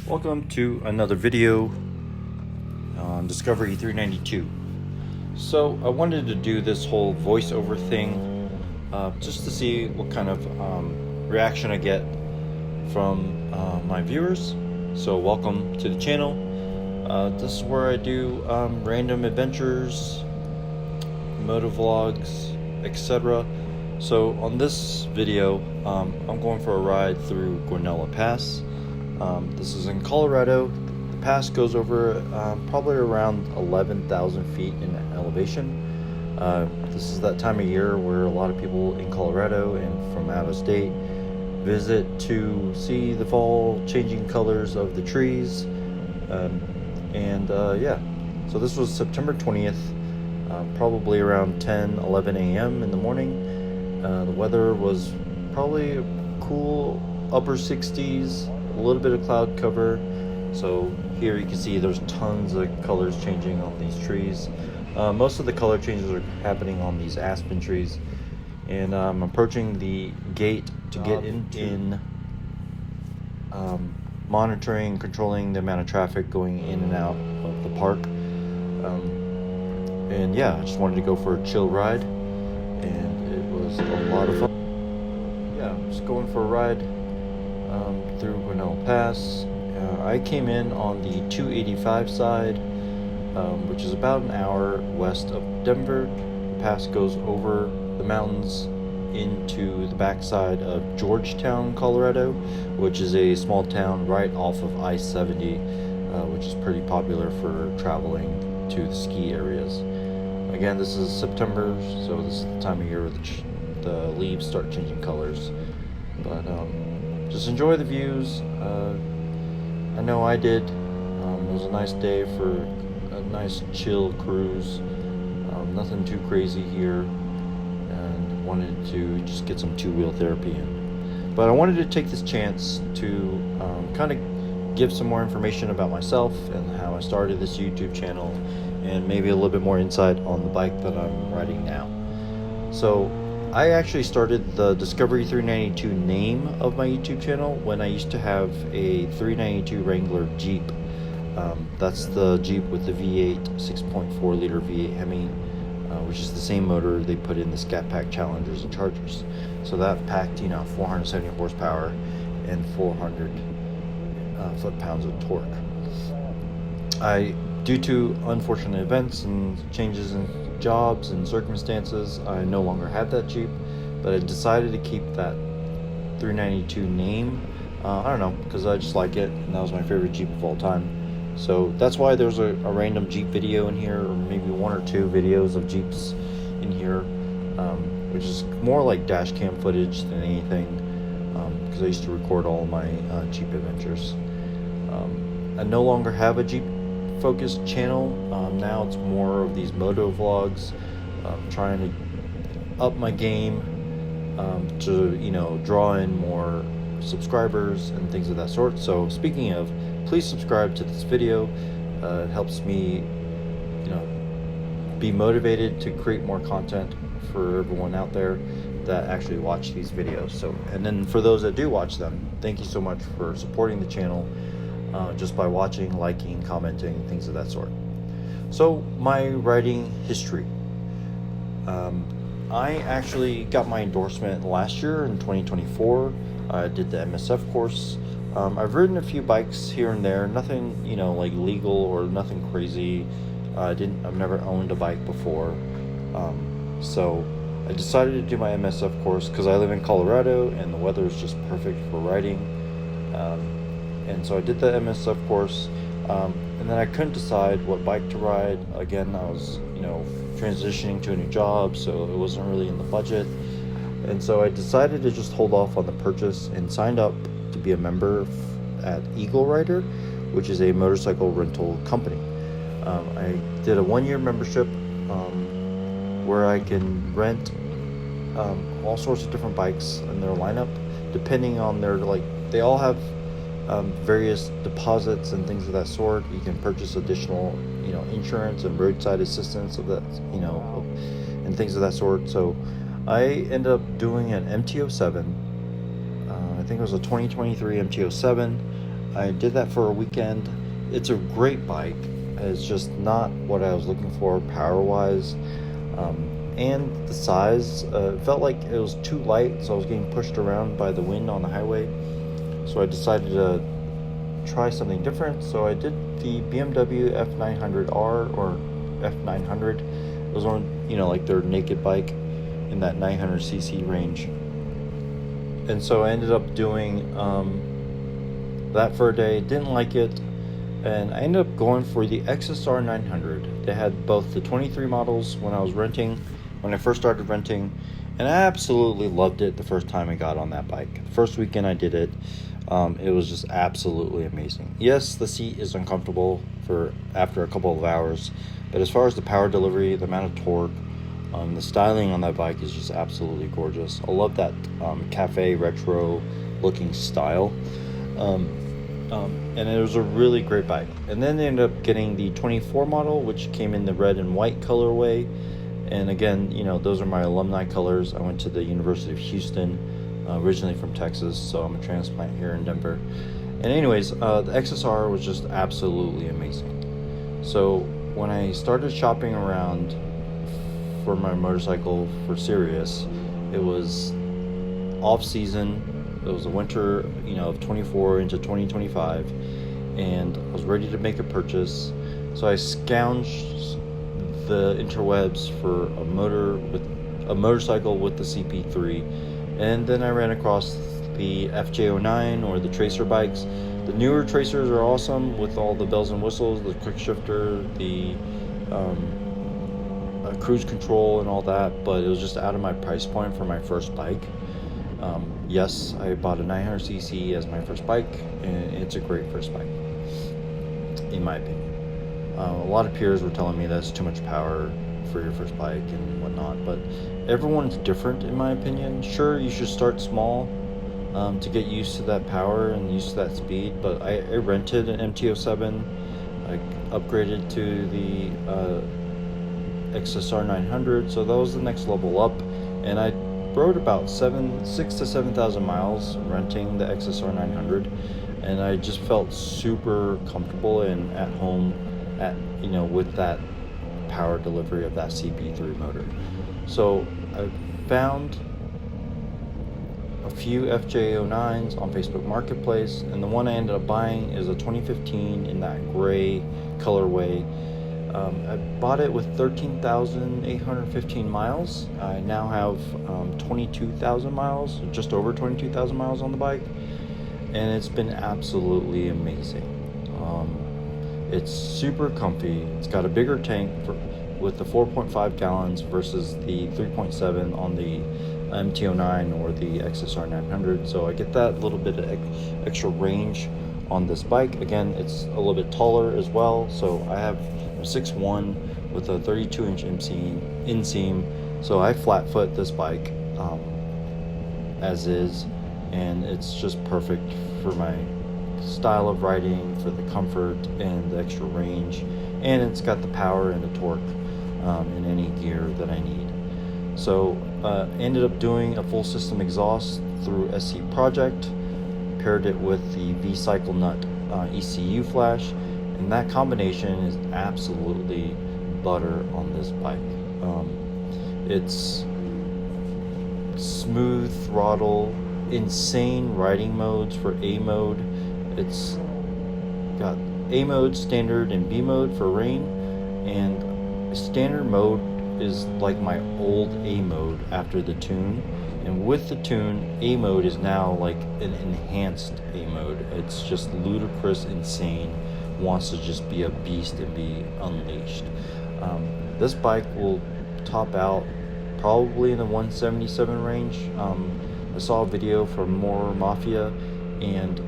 Welcome to another video on Discovery 392. So I wanted to do this whole voiceover thing just to see what kind of reaction I get from my viewers. So welcome to the channel. This is where I do random adventures, motovlogs, etc. So on this video, I'm going for a ride through Guanella Pass. This is in Colorado. The pass goes over probably around 11,000 feet in elevation. This is that time of year where a lot of people in Colorado and from out of state visit to see the fall changing colors of the trees. Yeah, so this was September 20th, probably around 11 a.m. in the morning. The weather was probably cool, upper 60s, a little bit of cloud cover. So here you can see there's tons of colors changing on these trees. Most of the color changes are happening on these aspen trees. And I'm approaching the gate to get in monitoring, controlling the amount of traffic going in and out of the park. And yeah, I just wanted to go for a chill ride, and it was a lot of fun. Yeah, I'm just going for a ride through Guanella Pass. I came in on the 285 side, which is about an hour west of Denver. The pass goes over the mountains into the backside of Georgetown, Colorado, which is a small town right off of I-70, which is pretty popular for traveling to the ski areas. Again, this is September, so this is the time of year where the leaves start changing colors. But just enjoy the views. I know I did. It was a nice day for a nice chill cruise. Nothing too crazy here, and wanted to just get some two-wheel therapy in. But I wanted to take this chance to kind of give some more information about myself and how I started this YouTube channel, and maybe a little bit more insight on the bike that I'm riding now. So I actually started the Discovery 392 name of my YouTube channel when I used to have a 392 Wrangler Jeep. That's the Jeep with the V8 6.4 liter V8 Hemi, which is the same motor they put in the Scat Pack Challengers and Chargers. So that packed 470 horsepower and 400 foot-pounds of torque. Due to unfortunate events and changes in jobs and circumstances, I no longer had that Jeep, but I decided to keep that 392 name. I don't know, because I just like it, and that was my favorite Jeep of all time. So that's why there's a random Jeep video in here, or maybe one or two videos of Jeeps in here, which is more like dash cam footage than anything, because I used to record all my Jeep adventures. I no longer have a Jeep focused channel. Now it's more of these moto vlogs, trying to up my game, to draw in more subscribers and things of that sort. So speaking of, please subscribe to this video. It helps me be motivated to create more content for everyone out there that actually watch these videos. So, and then for those that do watch them, thank you so much for supporting the channel, just by watching, liking, commenting, things of that sort. So my riding history. I actually got my endorsement last year in 2024. I did the MSF course. I've ridden a few bikes here and there, nothing like legal or nothing crazy. I've never owned a bike before, so I decided to do my MSF course because I live in Colorado and the weather is just perfect for riding. And so I did the MSF course, and then I couldn't decide what bike to ride. Again, I was transitioning to a new job, so it wasn't really in the budget, and so I decided to just hold off on the purchase and signed up to be a member at Eagle Rider, which is a motorcycle rental company. I did a 1-year membership where I can rent all sorts of different bikes in their lineup, depending on their they all have various deposits and things of that sort. You can purchase additional insurance and roadside assistance of that and things of that sort. So I ended up doing an MT-07. I think it was a 2023 MT-07. I did that for a weekend. It's a great bike. It's just not what I was looking for power-wise. And the size, felt like it was too light, so I was getting pushed around by the wind on the highway. So I decided to try something different. So I did the BMW F900R or F900. It was on, like their naked bike in that 900cc range. And so I ended up doing that for a day. Didn't like it. And I ended up going for the XSR 900. They had both the 23 models when I first started renting, and I absolutely loved it the first time I got on that bike. The first weekend I did it, it was just absolutely amazing. Yes, the seat is uncomfortable after a couple of hours, but as far as the power delivery, the amount of torque, the styling on that bike is just absolutely gorgeous. I love that cafe retro looking style. And it was a really great bike. And then they ended up getting the 24 model, which came in the red and white colorway. And again, those are my alumni colors. I went to the University of Houston, originally from Texas, so I'm a transplant here in Denver. And anyways, the XSR was just absolutely amazing. So when I started shopping around for my motorcycle for Sirius, it was off season. It was the winter, of 24 into 2025, and I was ready to make a purchase. So I scounged the interwebs for a motorcycle with the CP3, and then I ran across the FJ-09 or the Tracer bikes. The newer Tracers are awesome with all the bells and whistles, the quick shifter, the cruise control and all that, but it was just out of my price point for my first bike. Yes, I bought a 900cc as my first bike, and it's a great first bike, in my opinion. A lot of peers were telling me that's too much power for your first bike and whatnot, but everyone's different, in my opinion. Sure, you should start small to get used to that power and used to that speed, but I rented an MT-07. I upgraded to the XSR 900, so that was the next level up, and I rode about 6,000 to 7,000 miles renting the XSR 900, and I just felt super comfortable and at home with that power delivery of that CP3 motor. So I found a few FJ-09s on Facebook Marketplace, and the one I ended up buying is a 2015 in that gray colorway. I bought it with 13,815 miles. I now have 22,000 miles, just over 22,000 miles on the bike, and it's been absolutely amazing. It's super comfy. It's got a bigger tank with the 4.5 gallons versus the 3.7 on the MT-09 or the XSR 900, so I get that little bit of extra range on this bike. Again, it's a little bit taller as well, so I have 6'1" with a 32-inch inseam, so I flat foot this bike as is, and it's just perfect for my style of riding, for the comfort and the extra range, and it's got the power and the torque in any gear that I need. So ended up doing a full system exhaust through SC Project, paired it with the V-Cycle Nut ECU flash, and that combination is absolutely butter on this bike. It's smooth throttle, insane riding modes for A mode. It's got A mode, standard, and B mode for rain, and standard mode is like my old A mode after the tune, and with the tune, A mode is now like an enhanced A mode. It's just ludicrous, insane, wants to just be a beast and be unleashed. This bike will top out probably in the 177 range. I saw a video from More Mafia, and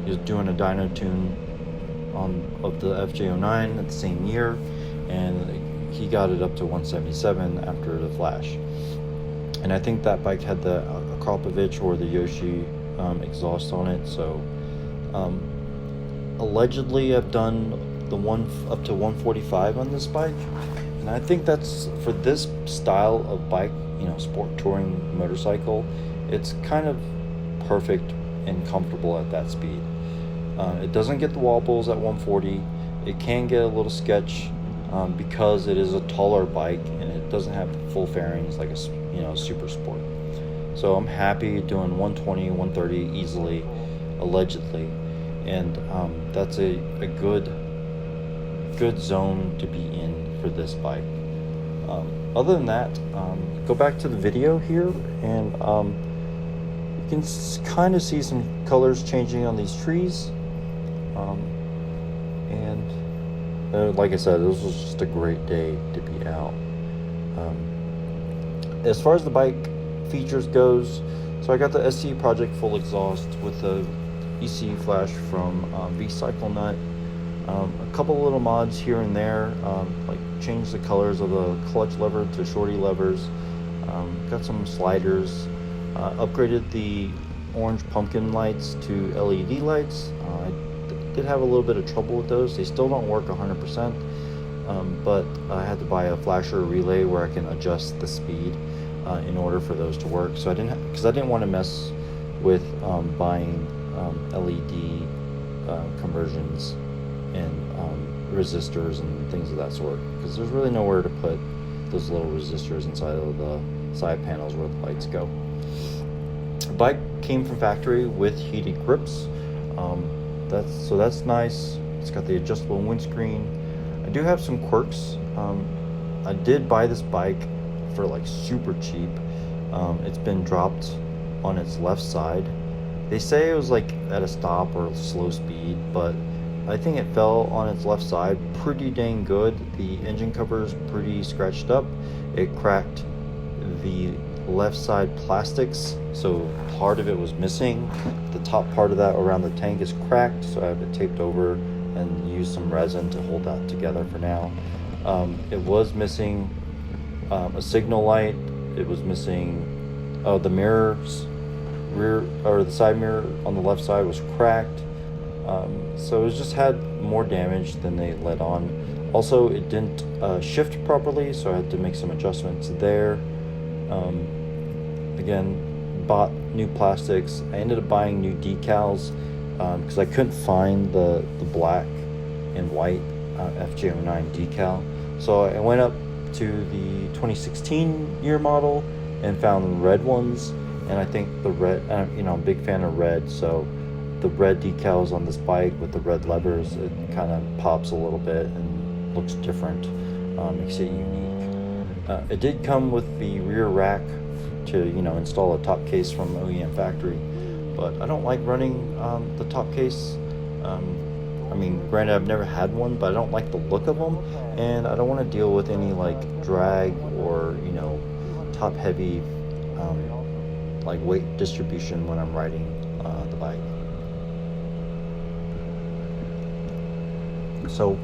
he was doing a dyno tune of the FJ-09 at the same year, and he got it up to 177 after the flash. And I think that bike had the Akrapovich or the Yoshi exhaust on it. So allegedly I've done the one up to 145 on this bike, and I think that's for this style of bike, sport touring motorcycle, it's kind of perfect and comfortable at that speed. It doesn't get the wobbles at 140. It can get a little sketch because it is a taller bike and it doesn't have full fairings like a super sport. So I'm happy doing 120, 130 easily, allegedly, and that's a good zone to be in for this bike. Other than that, go back to the video here, and you can kind of see some colors changing on these trees. And like I said, this was just a great day to be out. As far as the bike features goes, so I got the SC Project full exhaust with the EC flash from V-Cycle Nut. A couple little mods here and there, like changed the colors of the clutch lever to shorty levers. Got some sliders. Upgraded the orange pumpkin lights to LED lights. I did have a little bit of trouble with those. They still don't work 100%, but I had to buy a flasher relay where I can adjust the speed in order for those to work. So I didn't want to mess with buying LED conversions and resistors and things of that sort, because there's really nowhere to put those little resistors inside of the side panels where the lights go. The bike came from factory with heated grips. That's nice. It's got the adjustable windscreen. I do have some quirks. I did buy this bike for like super cheap. It's been dropped on its left side. They say it was like at a stop or slow speed, but I think it fell on its left side pretty dang good. The engine cover is pretty scratched up. It cracked the left side plastics, so part of it was missing. The top part of that around the tank is cracked, so I have it taped over and used some resin to hold that together for now. It was missing a signal light. It was missing the mirrors, the side mirror on the left side was cracked. So it just had more damage than they let on. Also, it didn't shift properly, so I had to make some adjustments there. Again, bought new plastics. I ended up buying new decals because I couldn't find the black and white FJ-09 decal. So I went up to the 2016 year model and found red ones. And I think the red, I'm a big fan of red, so the red decals on this bike with the red levers, it kind of pops a little bit and looks different, makes it unique. It did come with the rear rack to install a top case from OEM factory, but I don't like running the top case. Granted, I've never had one, but I don't like the look of them, and I don't want to deal with any like drag or top heavy like weight distribution when I'm riding the bike. So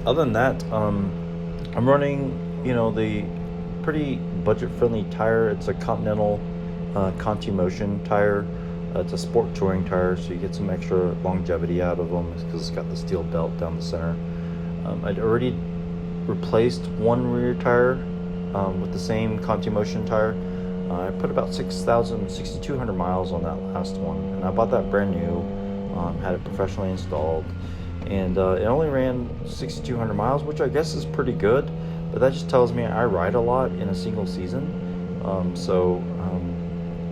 other than that, I'm running the pretty budget-friendly tire. It's a Continental Conti Motion tire. It's a sport touring tire, so you get some extra longevity out of them because it's got the steel belt down the center. I'd already replaced one rear tire with the same Conti Motion tire. I put about 6,200 miles on that last one, and I bought that brand new, had it professionally installed, and it only ran 6,200 miles, which I guess is pretty good, but that just tells me I ride a lot in a single season.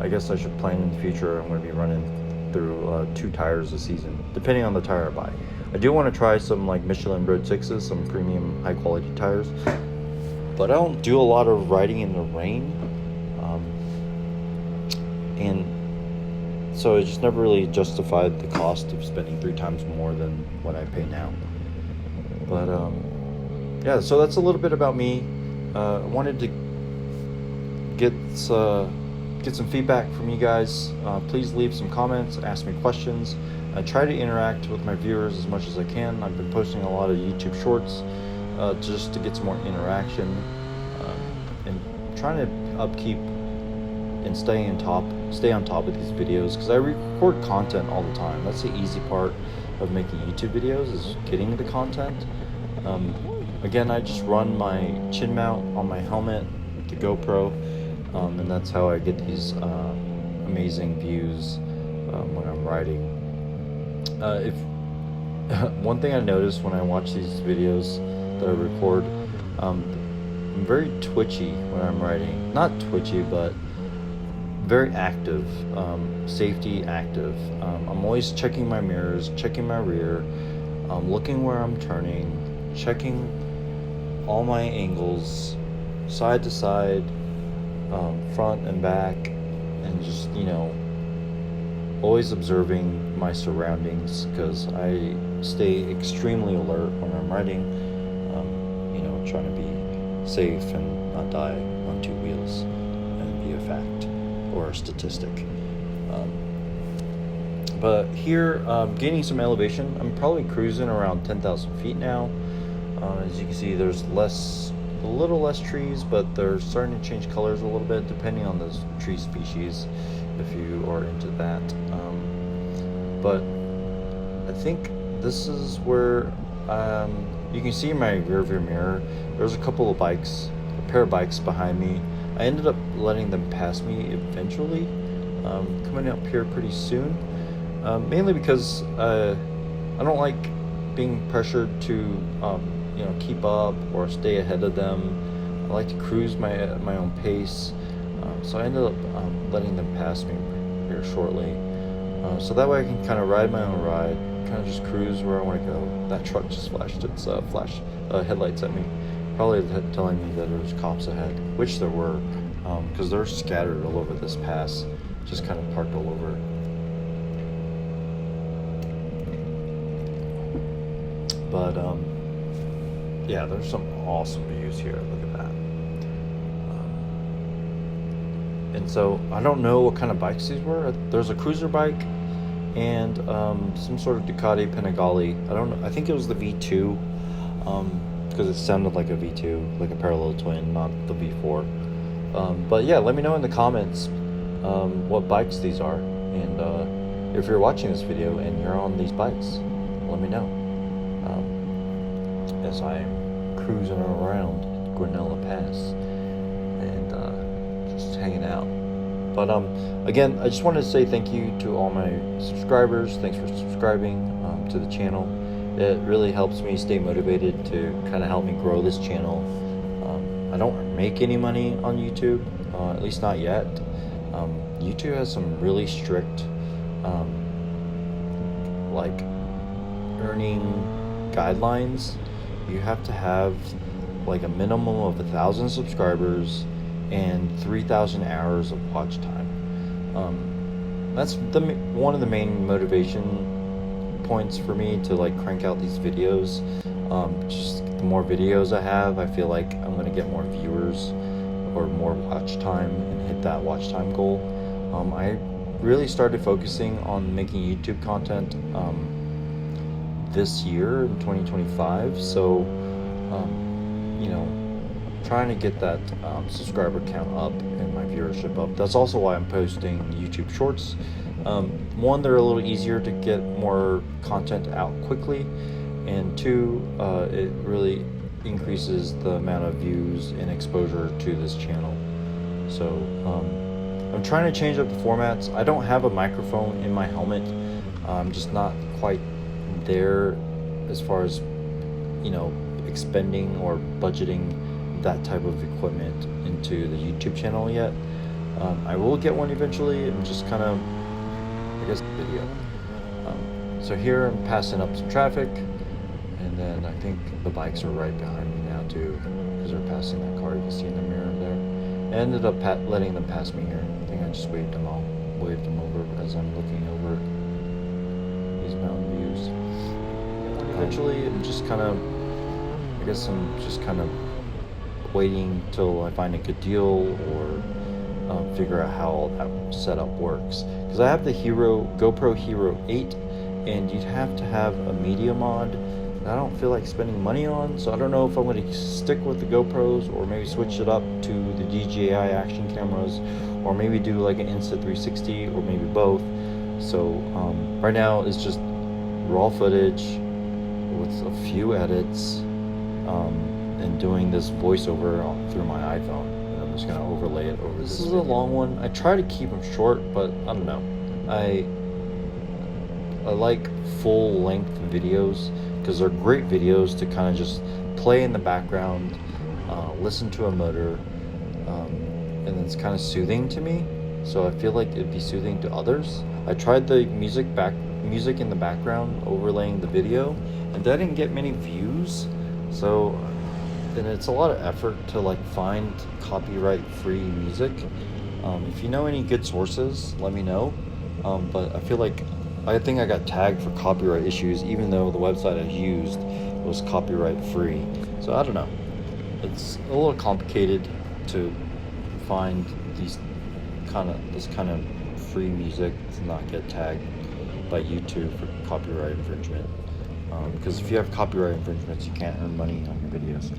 I guess I should plan in the future. I'm going to be running through 2 tires a season, depending on the tire I buy. I do want to try some like Michelin Road 6s, some premium high quality tires, but I don't do a lot of riding in the rain. And so it just never really justified the cost of spending 3 times more than what I pay now. But yeah, so that's a little bit about me. I wanted to get some feedback from you guys. Please leave some comments, ask me questions. I try to interact with my viewers as much as I can. I've been posting a lot of YouTube shorts just to get some more interaction, and trying to upkeep and stay on top of these videos, because I record content all the time. That's the easy part of making YouTube videos, is getting the content. Again, I just run my chin mount on my helmet, the GoPro, and that's how I get these amazing views when I'm riding. If one thing I noticed when I watch these videos that I record, I'm very twitchy when I'm riding. Not twitchy, but very active, safety active. I'm always checking my mirrors, checking my rear, looking where I'm turning, checking all my angles, side to side, front and back, and just, always observing my surroundings, because I stay extremely alert when I'm riding, trying to be safe and not die on two wheels and be a fact or a statistic. But here, gaining some elevation, I'm probably cruising around 10,000 feet now. As you can see, there's a little less trees, but they're starting to change colors a little bit depending on the tree species, if you are into that. But I think this is where you can see in my rearview mirror, there's a couple of bikes, a pair of bikes behind me. I ended up letting them pass me eventually, coming up here pretty soon, mainly because I don't like being pressured to keep up or stay ahead of them. I like to cruise my own pace, so I ended up letting them pass me here shortly, so that way I can kind of ride my own ride, kind of just cruise where I want to go. That truck just flashed its headlights at me, probably telling me that there was cops ahead, which there were, because they're scattered all over this pass, just kind of parked all over. But yeah, there's some awesome views here. Look at that. And so I don't know what kind of bikes these were. There's a cruiser bike and some sort of Ducati Panigale. I don't know. I think it was the V2, because it sounded like a V2, like a parallel twin, not the V4. But yeah, let me know in the comments what bikes these are, and if you're watching this video and you're on these bikes, let me know. As I'm cruising around Guanella Pass and just hanging out. But again, I just wanted to say thank you to all my subscribers. Thanks for subscribing to the channel. It really helps me stay motivated to kind of help me grow this channel. I don't make any money on YouTube, at least not yet. YouTube has some really strict like earning guidelines. You have to have like a minimum of 1,000 subscribers and 3,000 hours of watch time. That's one of the main motivation points for me to like crank out these videos. Just the more videos I have, I feel like I'm gonna get more viewers or more watch time and hit that watch time goal. I really started focusing on making YouTube content this year in 2025, so trying to get that subscriber count up and my viewership up. That's also why I'm posting YouTube shorts. One, they're a little easier to get more content out quickly, and two, it really increases the amount of views and exposure to this channel. So I'm trying to change up the formats. I don't have a microphone in my helmet. I'm just not quite there as far as expending or budgeting that type of equipment into the YouTube channel yet. I will get one eventually, and just kind of video. So here I'm passing up some traffic, and then I think the bikes are right behind me now too, because they're passing that car you can see in the mirror there. I ended up letting them pass me here. I think I just waved them over as I'm looking over these mountain views. Eventually, I'm just kind of, I'm just kind of waiting till I find a good deal or figure out how all that setup works. Because I have the GoPro Hero 8, and you'd have to have a media mod that I don't feel like spending money on, so I don't know if I'm going to stick with the GoPros or maybe switch it up to the DJI action cameras, or maybe do like an Insta360, or maybe both. So right now it's just raw footage with a few edits, and doing this voiceover through my iPhone. And I'm just gonna overlay it over this. This is a long one. I try to keep them short, but I don't know. I like full length videos because they're great videos to kind of just play in the background, listen to a motor, and it's kind of soothing to me. So I feel like it'd be soothing to others. I tried the music in the background overlaying the video, and that didn't get many views. So then it's a lot of effort to like find copyright free music. If you know any good sources, let me know. But I think I got tagged for copyright issues, even though the website I used was copyright free. So I don't know. It's a little complicated to find this kind of free music to not get tagged by YouTube for copyright infringement. Because if you have copyright infringements, you can't earn money on your videos.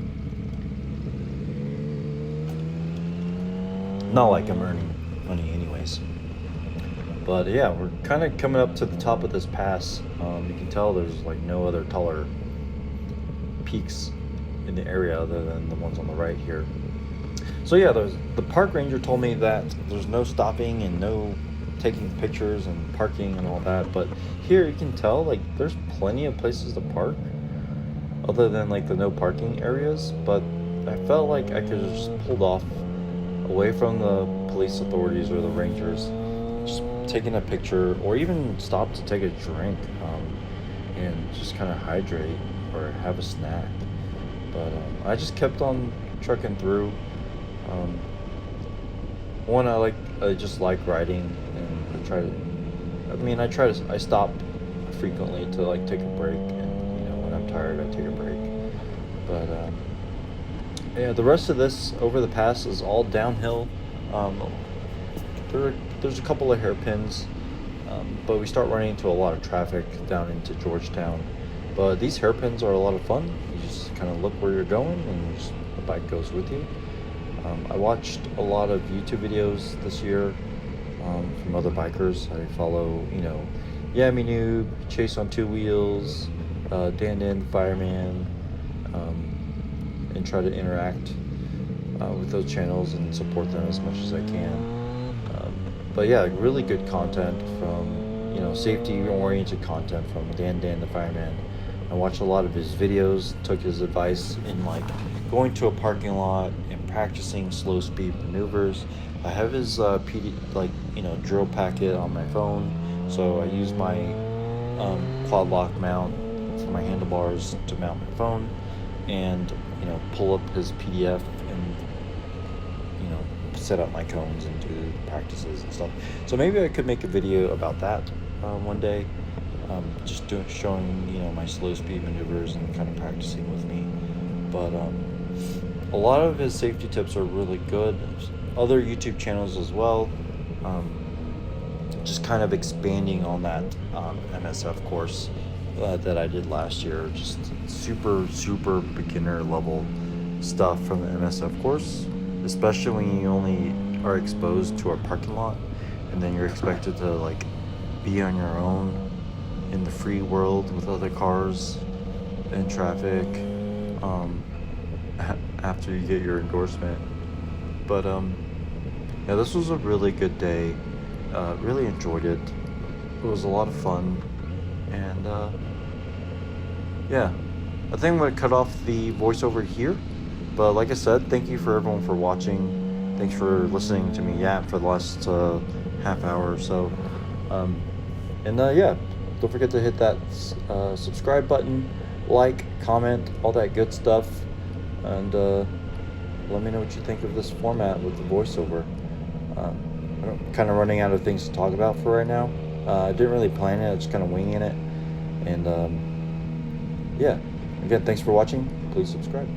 Not like I'm earning money anyways. But yeah, we're kind of coming up to the top of this pass. You can tell there's like no other taller peaks in the area other than the ones on the right here. So yeah, the park ranger told me that there's no stopping and no taking pictures and parking and all that. But here you can tell like there's plenty of places to park other than like the no parking areas. But I felt like I could have just pulled off away from the police authorities or the rangers, just taking a picture or even stop to take a drink and just kind of hydrate or have a snack. But I just kept on trucking through. I just like riding, and I stop frequently to like take a break, and you know, when I'm tired I take a break. But yeah, the rest of this over the pass is all downhill. There's a couple of hairpins, but we start running into a lot of traffic down into Georgetown. But these hairpins are a lot of fun. You just kind of look where you're going, and the bike goes with you. I watched a lot of YouTube videos this year from other bikers. I follow, you know, Yami Noob, Chase on Two Wheels, Dan the Fireman, and try to interact with those channels and support them as much as I can. But yeah, really good content from, you know, safety-oriented content from Dan the Fireman. I watched a lot of his videos, took his advice in like going to a parking lot and practicing slow speed maneuvers. I have his drill packet on my phone, so I use my Quadlock mount for my handlebars to mount my phone, and you know, pull up his PDF and you know, set up my cones and do practices and stuff. So maybe I could make a video about that one day. Just showing, you know, my slow speed maneuvers and kind of practicing with me. But a lot of his safety tips are really good. Other YouTube channels as well. Just kind of expanding on that MSF course that I did last year. Just super beginner level stuff from the MSF course, especially when you only are exposed to a parking lot, and then you're expected to like be on your own in the free world with other cars and traffic after you get your endorsement. But yeah, this was a really good day. Really enjoyed it. It was a lot of fun, and yeah, I think I'm gonna cut off the voiceover here. But like I said, thank you for everyone for watching. Thanks for listening to me yap for the last half hour or so. Yeah, don't forget to hit that subscribe button, like, comment, all that good stuff, and let me know what you think of this format with the voiceover. I'm kind of running out of things to talk about for right now. I didn't really plan it, I'm just kind of winging it. And yeah, again, thanks for watching. Please subscribe.